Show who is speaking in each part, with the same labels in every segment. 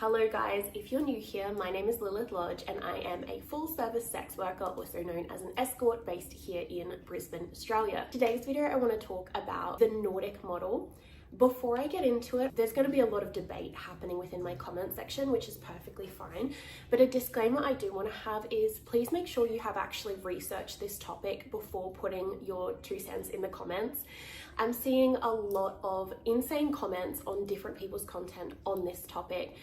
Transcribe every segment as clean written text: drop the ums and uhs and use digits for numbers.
Speaker 1: Hello guys, if you're new here, my name is Lillith Lodge and I am a full-service sex worker, also known as an escort, based here in Brisbane, Australia. Today's video I want to talk about the NORDIC model. Before I get into it, there's going to be a lot of debate happening within my comment section, which is perfectly fine. But a disclaimer I do want to have is please make sure you have actually researched this topic before putting your 2 cents in the comments. I'm seeing a lot of insane comments on different people's content on this topic,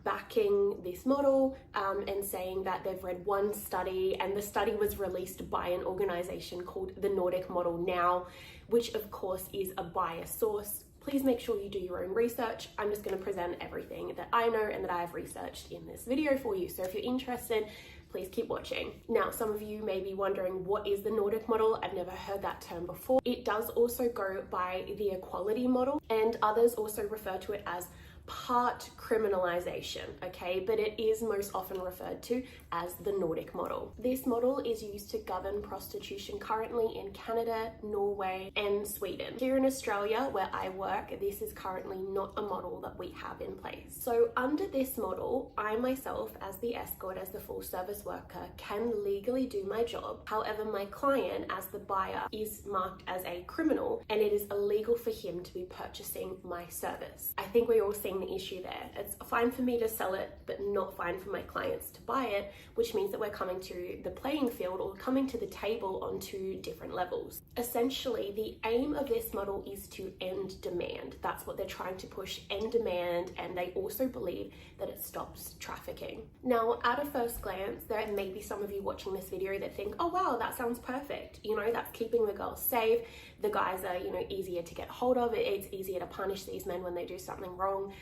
Speaker 1: backing this model and saying that they've read one study, and the study was released by an organization called the NORDIC Model Now, which of course is a biased source. Please make sure you do your own research. I'm just going to present everything that I know and that I have researched in this video for you. So if you're interested, please keep watching. Now, some of you may be wondering, what is the NORDIC model? I've never heard that term before. It does also go by the equality model, and others also refer to it as part criminalization, okay? But it is most often referred to as the NORDIC model. This model is used to govern prostitution currently in Canada, Norway, and Sweden. Here in Australia, where I work, this is currently not a model that we have in place. So under this model, I myself, as the escort, as the full service worker, can legally do my job. However, my client, as the buyer, is marked as a criminal, and it is illegal for him to be purchasing my service. I think we're all seeing the issue there. It's fine for me to sell it, but not fine for my clients to buy it, which means that we're coming to the playing field or coming to the table on 2 different levels. Essentially, the aim of this model is to end demand. That's what they're trying to push, end demand, and they also believe that it stops trafficking. Now, at a first glance, there may be some of you watching this video that think, oh wow, that sounds perfect. You know, that's keeping the girls safe. The guys are, easier to get hold of. It's easier to punish these men when they do something wrong.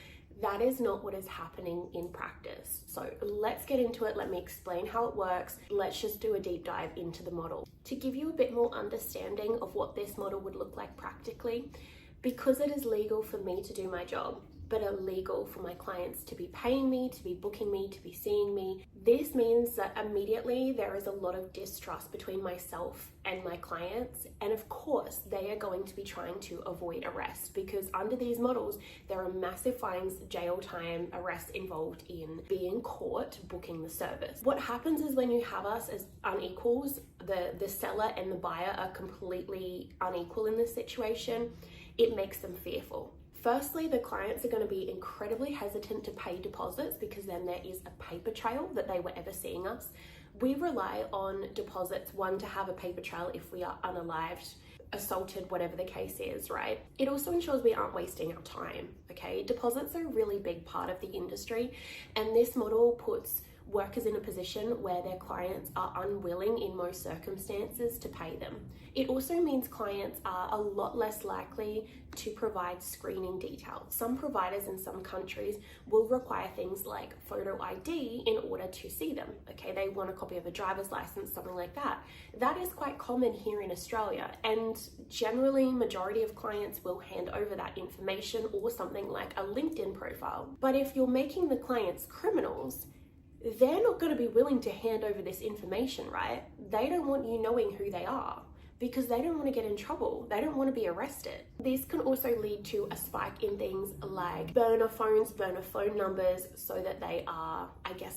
Speaker 1: That is not what is happening in practice. So let's get into it. Let me explain how it works. Let's just do a deep dive into the model. To give you a bit more understanding of what this model would look like practically, because it is legal for me to do my job, but illegal for my clients to be paying me, to be booking me, to be seeing me. This means that immediately there is a lot of distrust between myself and my clients. And of course, they are going to be trying to avoid arrest, because under these models, there are massive fines, jail time, arrests involved in being caught booking the service. What happens is when you have us as unequals, the seller and the buyer are completely unequal in this situation, it makes them fearful. Firstly, the clients are going to be incredibly hesitant to pay deposits, because then there is a paper trail that they were ever seeing us. We rely on deposits, one, to have a paper trail if we are unalived, assaulted, whatever the case is, right? It also ensures we aren't wasting our time, okay? Deposits are a really big part of the industry, and this model puts workers in a position where their clients are unwilling in most circumstances to pay them. It also means clients are a lot less likely to provide screening details. Some providers in some countries will require things like photo ID in order to see them. Okay, they want a copy of a driver's license, something like that. That is quite common here in Australia, and generally majority of clients will hand over that information or something like a LinkedIn profile. But if you're making the clients criminals, they're not going to be willing to hand over this information, right? They don't want you knowing who they are, because they don't want to get in trouble. They don't want to be arrested. This can also lead to a spike in things like burner phones, burner phone numbers, so that they are,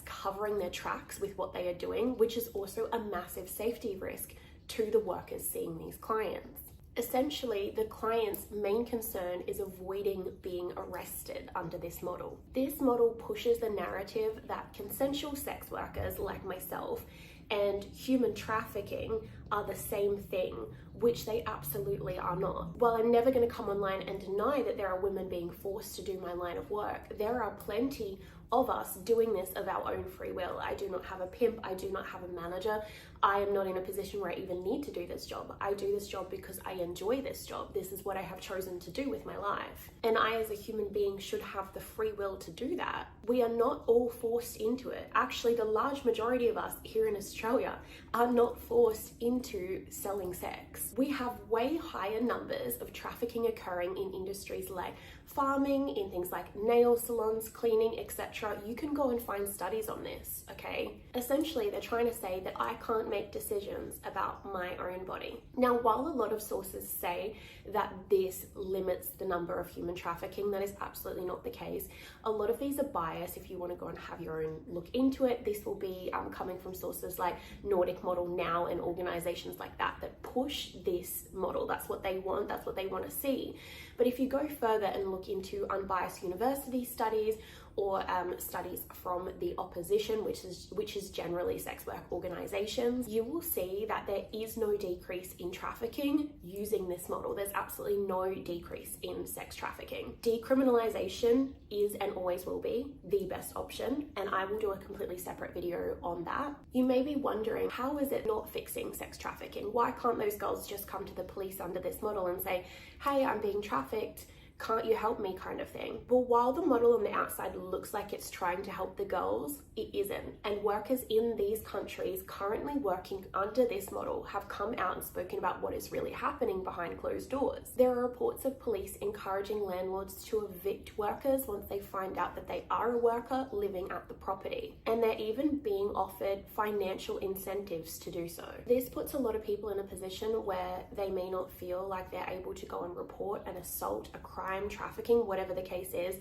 Speaker 1: covering their tracks with what they are doing, which is also a massive safety risk to the workers seeing these clients. Essentially, the client's main concern is avoiding being arrested under this model. This model pushes the narrative that consensual sex workers like myself and human trafficking are the same thing, which they absolutely are not. While I'm never going to come online and deny that there are women being forced to do my line of work, there are plenty of us doing this of our own free will. I do not have a pimp, I do not have a manager. I am not in a position where I even need to do this job. I do this job because I enjoy this job. This is what I have chosen to do with my life. And I, as a human being, should have the free will to do that. We are not all forced into it. Actually, the large majority of us here in Australia are not forced into into selling sex. We have way higher numbers of trafficking occurring in industries like farming, in things like nail salons, cleaning, etc. You can go and find studies on this, okay? Essentially, they're trying to say that I can't make decisions about my own body. Now, while a lot of sources say that this limits the number of human trafficking, that is absolutely not the case. A lot of these are biased. If you want to go and have your own look into it, this will be coming from sources like NORDIC Model now and organizations like that push this model. That's what they want. That's what they want to see. But if you go further and look into unbiased university studies or studies from the opposition, which is generally sex work organizations, you will see that there is no decrease in trafficking using this model. There's absolutely no decrease in sex trafficking. Decriminalization is and always will be the best option, and I will do a completely separate video on that. You may be wondering, how is it not fixing sex trafficking? Why can't those girls just come to the police under this model and say, hey, I'm being trafficked, can't you help me, kind of thing? Well, while the model on the outside looks like it's trying to help the girls, it isn't. And workers in these countries currently working under this model have come out and spoken about what is really happening behind closed doors. There are reports of police encouraging landlords to evict workers once they find out that they are a worker living at the property. And they're even being offered financial incentives to do so. This puts a lot of people in a position where they may not feel like they're able to go and report an assault, a crime, trafficking, whatever the case is,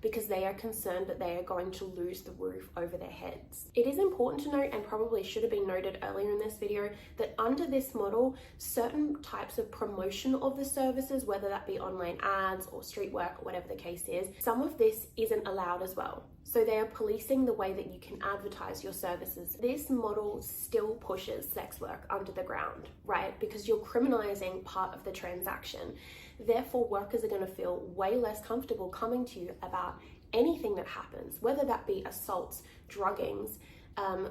Speaker 1: because they are concerned that they are going to lose the roof over their heads. It is important to note, and probably should have been noted earlier in this video, that under this model, certain types of promotion of the services, whether that be online ads or street work or whatever the case is, some of this isn't allowed as well. So they are policing the way that you can advertise your services. This model still pushes sex work under the ground, right? Because you're criminalizing part of the transaction. Therefore, workers are going to feel way less comfortable coming to you about anything that happens, whether that be assaults, druggings,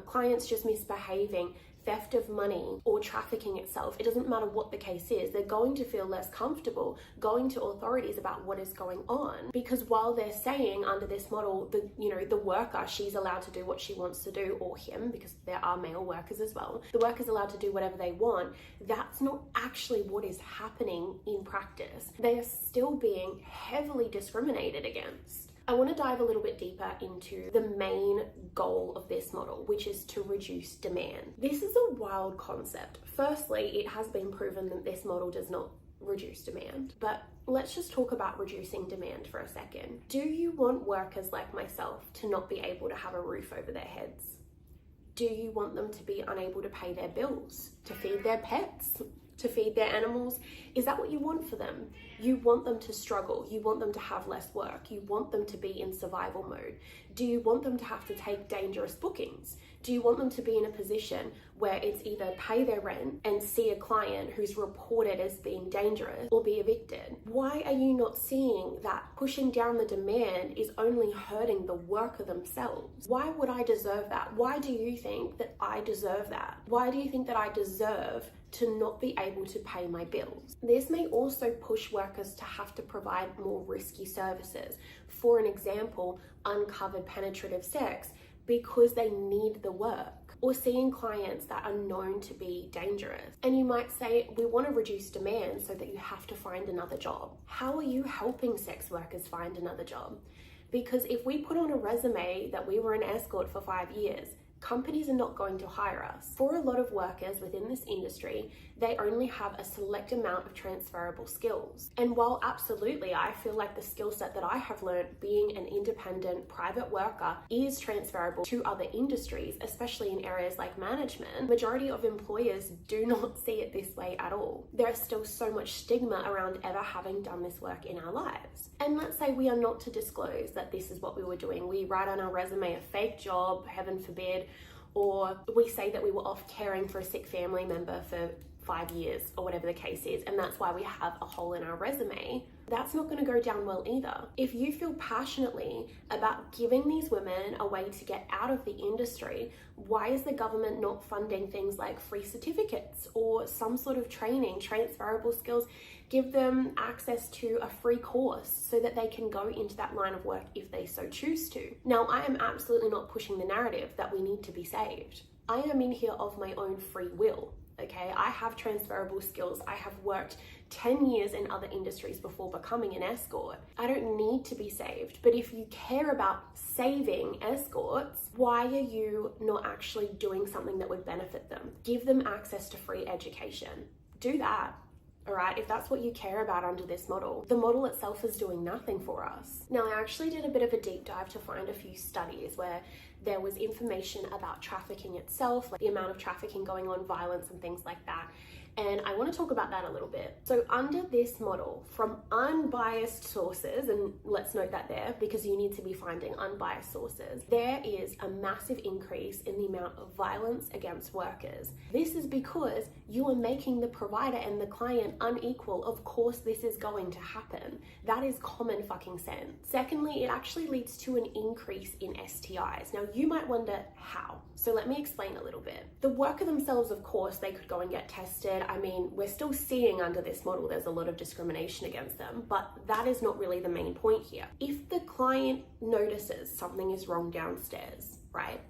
Speaker 1: clients just misbehaving, theft of money, or trafficking itself. It doesn't matter what the case is. They're going to feel less comfortable going to authorities about what is going on, because while they're saying under this model, the worker, she's allowed to do what she wants to do, or him, because there are male workers as well. The worker's allowed to do whatever they want. That's not actually what is happening in practice. They are still being heavily discriminated against. I want to dive a little bit deeper into the main goal of this model, which is to reduce demand. This is a wild concept. Firstly, it has been proven that this model does not reduce demand, but let's just talk about reducing demand for a second. Do you want workers like myself to not be able to have a roof over their heads? Do you want them to be unable to pay their bills, to feed their pets, to feed their animals? Is that what you want for them? You want them to struggle. You want them to have less work. You want them to be in survival mode. Do you want them to have to take dangerous bookings? Do you want them to be in a position where it's either pay their rent and see a client who's reported as being dangerous, or be evicted? Why are you not seeing that pushing down the demand is only hurting the worker themselves? Why would I deserve that? Why do you think that I deserve that? Why do you think that I deserve to not be able to pay my bills? This may also push workers to have to provide more risky services. For an example, uncovered penetrative sex, because they need the work, or seeing clients that are known to be dangerous. And you might say, we want to reduce demand so that you have to find another job. How are you helping sex workers find another job? Because if we put on a resume that we were an escort for 5 years, companies are not going to hire us. For a lot of workers within this industry, they only have a select amount of transferable skills. And while absolutely I feel like the skill set that I have learned being an independent private worker is transferable to other industries, especially in areas like management, majority of employers do not see it this way at all. There is still so much stigma around ever having done this work in our lives. And let's say we are not to disclose that this is what we were doing. We write on our resume a fake job, heaven forbid, or we say that we were off caring for a sick family member for 5 years, or whatever the case is, and that's why we have a hole in our resume. That's not going to go down well either. If you feel passionately about giving these women a way to get out of the industry, why is the government not funding things like free certificates or some sort of training, transferable skills? Give them access to a free course so that they can go into that line of work if they so choose to. Now, I am absolutely not pushing the narrative that we need to be saved. I am in here of my own free will. okay? I have transferable skills. I have worked 10 years in other industries before becoming an escort. I don't need to be saved. But if you care about saving escorts, why are you not actually doing something that would benefit them? Give them access to free education. Do that. All right, if that's what you care about under this model. The model itself is doing nothing for us. Now, I actually did a bit of a deep dive to find a few studies where there was information about trafficking itself, like the amount of trafficking going on, violence and things like that. And I want to talk about that a little bit. So under this model, from unbiased sources, and let's note that there because you need to be finding unbiased sources, there is a massive increase in the amount of violence against workers. This is because you are making the provider and the client unequal. Of course, this is going to happen. That is common fucking sense. Secondly, it actually leads to an increase in STIs. Now, you might wonder how. So let me explain a little bit. The worker themselves, of course, they could go and get tested. I mean, we're still seeing under this model, there's a lot of discrimination against them, but that is not really the main point here. If the client notices something is wrong downstairs, right?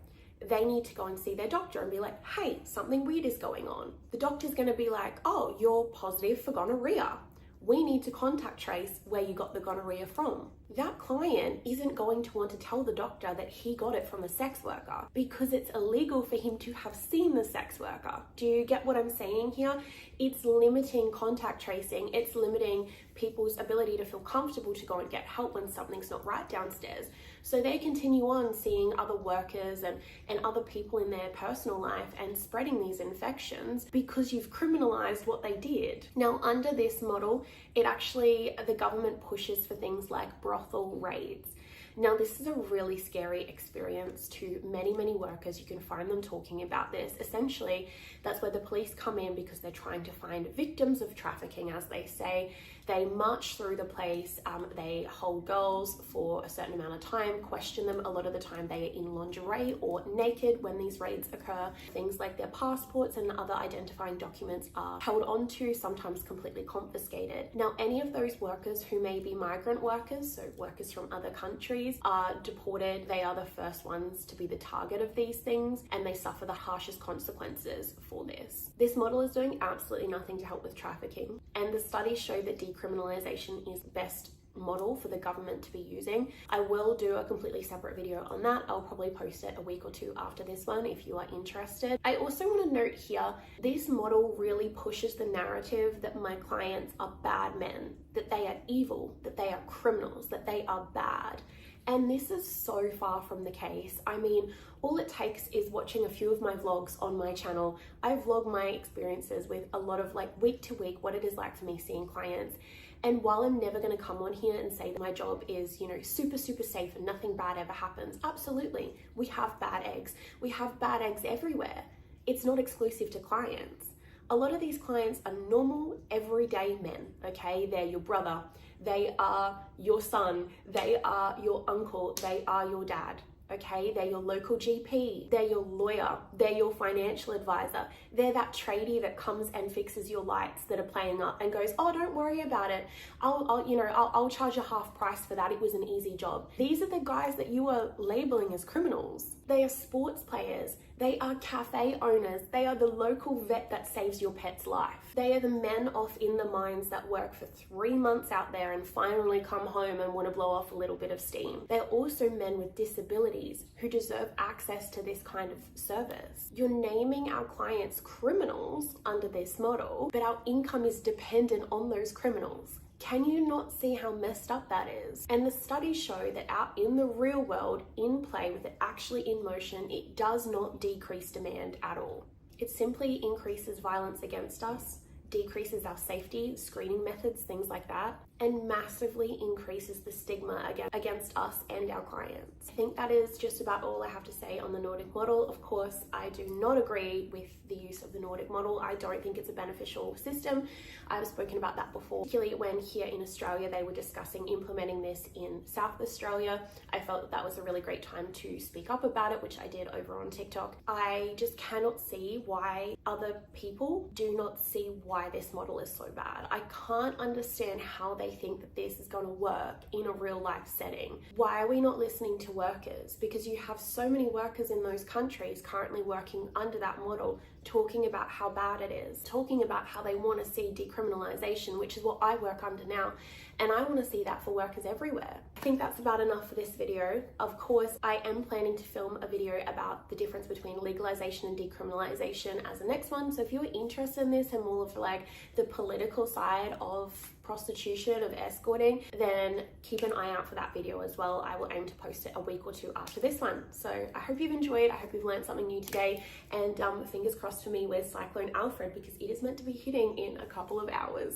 Speaker 1: They need to go and see their doctor and be like, hey, something weird is going on. The doctor's going to be like, oh, you're positive for gonorrhea. We need to contact trace where you got the gonorrhea from. That client isn't going to want to tell the doctor that he got it from a sex worker because it's illegal for him to have seen the sex worker. Do you get what I'm saying here? It's limiting contact tracing. It's limiting people's ability to feel comfortable to go and get help when something's not right downstairs. So they continue on seeing other workers and other people in their personal life and spreading these infections because you've criminalized what they did. Now, under this model, the government pushes for things like brothel raids. Now, this is a really scary experience to many, many workers. You can find them talking about this. Essentially, that's where the police come in because they're trying to find victims of trafficking, as they say. They march through the place, they hold girls for a certain amount of time, question them. A lot of the time they are in lingerie or naked when these raids occur. Things like their passports and other identifying documents are held onto, sometimes completely confiscated. Now, any of those workers who may be migrant workers, so workers from other countries, are deported. They are the first ones to be the target of these things, and they suffer the harshest consequences for this. This model is doing absolutely nothing to help with trafficking, and the studies show that decriminalization is the best model for the government to be using. I will do a completely separate video on that. I'll probably post it a week or two after this one if you are interested. I also want to note here, this model really pushes the narrative that my clients are bad men, that they are evil, that they are criminals, that they are bad. And this is so far from the case. I mean, all it takes is watching a few of my vlogs on my channel. I vlog my experiences with a lot of week to week, what it is like for me seeing clients. And while I'm never going to come on here and say that my job is, super, super safe and nothing bad ever happens, absolutely. We have bad eggs. We have bad eggs everywhere. It's not exclusive to clients. A lot of these clients are normal, everyday men, okay? They're your brother, they are your son, they are your uncle, they are your dad, okay? They're your local GP, they're your lawyer, they're your financial advisor, they're that tradie that comes and fixes your lights that are playing up and goes, oh, don't worry about it. I'll charge a half price for that. It was an easy job. These are the guys that you are labeling as criminals. They are sports players. They are cafe owners. They are the local vet that saves your pet's life. They are the men off in the mines that work for 3 months out there and finally come home and want to blow off a little bit of steam. They're also men with disabilities who deserve access to this kind of service. You're naming our clients criminals under this model, but our income is dependent on those criminals. Can you not see how messed up that is? And the studies show that out in the real world, in play, with it actually in motion, it does not decrease demand at all. It simply increases violence against us, decreases our safety, screening methods, things like that, and massively increases the stigma against us and our clients. I think that is just about all I have to say on the NORDIC model. Of course, I do not agree with the use of the NORDIC model. I don't think it's a beneficial system. I've spoken about that before, particularly when here in Australia they were discussing implementing this in South Australia. I felt that was a really great time to speak up about it, which I did over on TikTok. I just cannot see why other people do not see why this model is so bad. I can't understand how they they think that this is going to work in a real life setting. Why are we not listening to workers? Because you have so many workers in those countries currently working under that model, talking about how bad it is, talking about how they want to see decriminalisation, which is what I work under now, and I want to see that for workers everywhere. I think that's about enough for this video. Of course, I am planning to film a video about the difference between legalization and decriminalisation as the next one, so if you're interested in this and more of like the political side of prostitution, of escorting, then keep an eye out for that video as well. I will aim to post it a week or two after this one. So I hope you've enjoyed, I hope you've learned something new today, and fingers crossed for me with Cyclone Alfred, because it is meant to be hitting in a couple of hours.